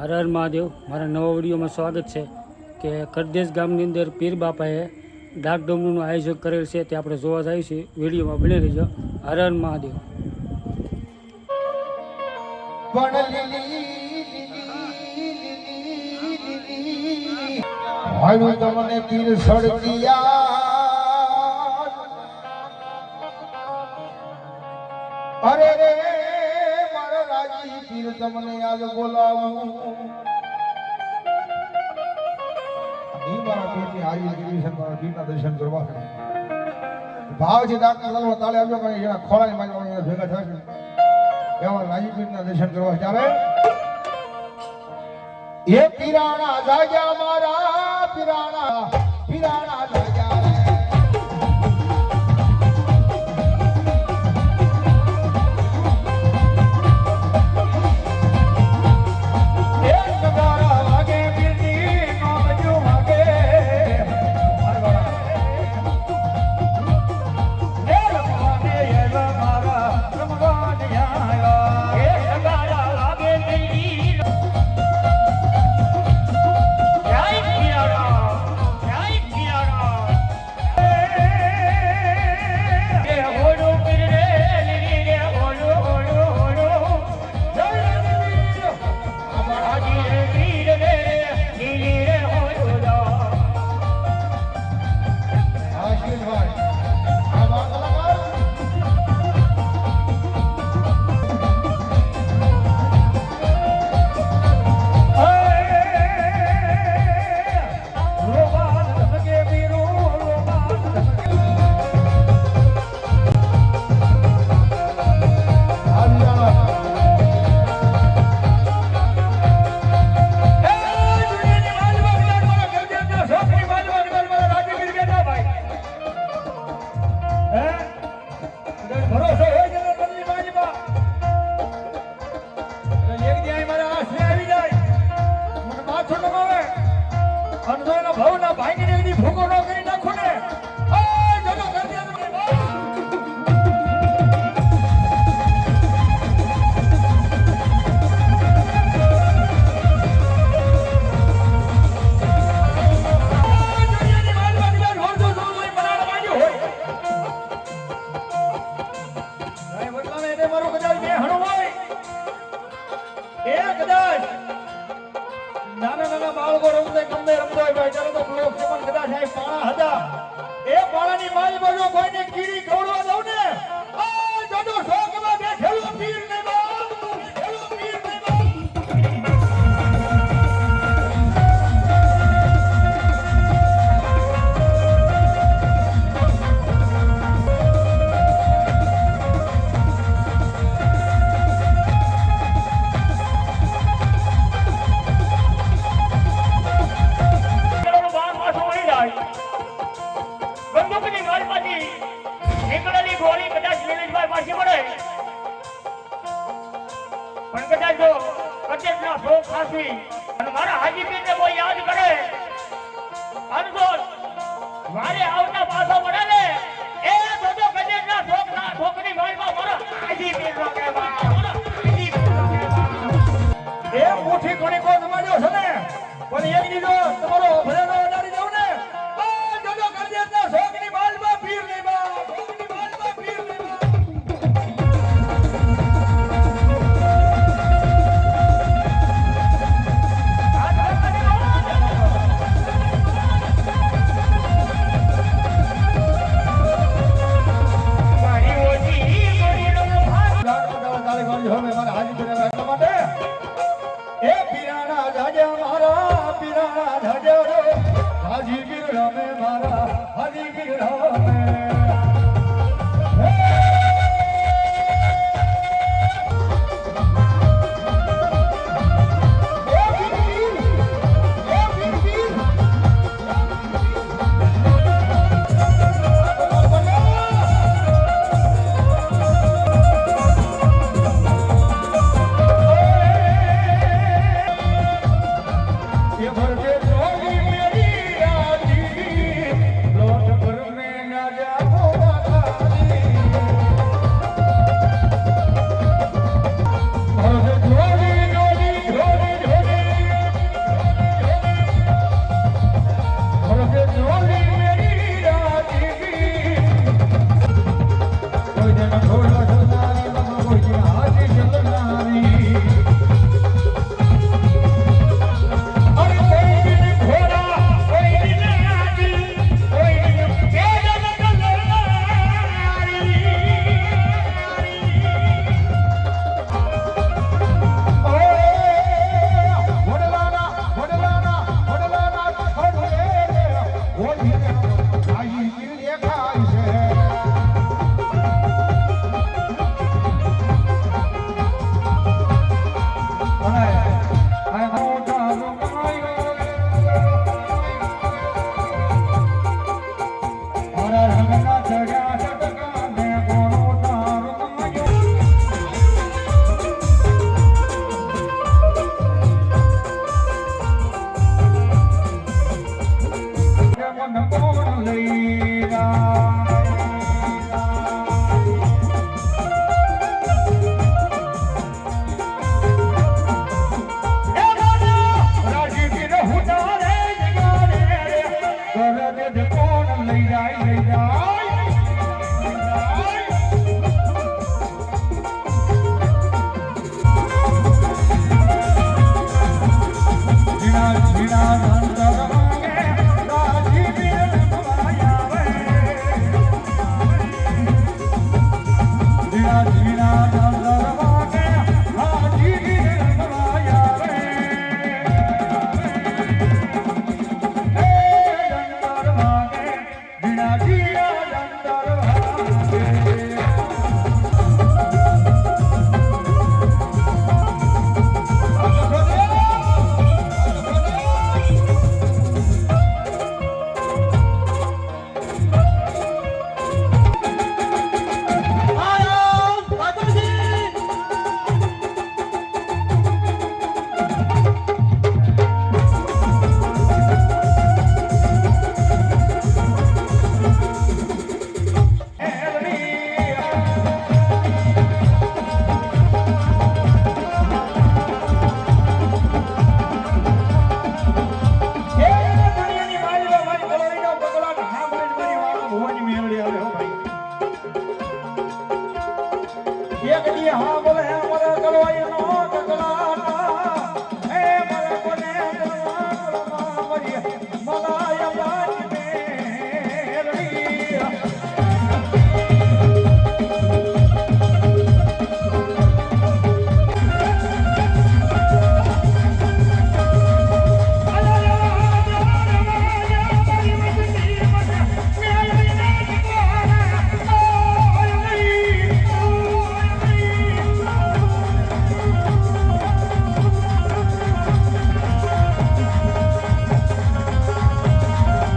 હર હર મહાદેવ. મારા નવા વિડીયોમાં સ્વાગત છે કે કરદેશ ગામની અંદર પીર બાપાએ ડાક ડમરૂનું આયોજન કરેલ છે તે આપણે જોવા જઈએ છીએ. વિડીયોમાં બની રહીજો. હર હર મહાદેવ. તમને પીર સળગિયા અરે રે મારા રાજી પીર તમને આજ બોલાવું મારા પીરની હાજરી કરી છે. મારા પીરના દર્શન કરવા ભાવ છે દાખલા તાળે આવ્યો પણ એના ખોળાની મારી ભેગા થશે એવા રાજી પીરના દર્શન કરવા ત્યારે એ પીરાણા જાગ્યા મારા પીરાણા જાગ્યા નાના બાળકો રમતે ગમે રમતો હોય ત્યારે તો પ્રયોગ છે પણ કદાચ આ પાણા હતા એ પાણાની માલમાં જો કોઈને કીડી ખવડવા દઉં ને આ જોજો શોકમાં બેઠેલો પીર ને મારા હાજી પીરને કોઈ યાદ કરે મારે આવતા પાછો મળે ને એ જોજો કદેના ઠોકની માલમાં મારા હાજી પીરનો કહેવા એ મુઠી કોણી કો સમાજો છે ને પણ એક દીધો તમારો ભરેલો ઉડાડી દઉં ને આ જોજો કદેના ઠોકની માલમાં પીર ની બા ઠોકની માલમાં પીર ની બા હાજી ગીર રમે મારા હાજી ગીર રમે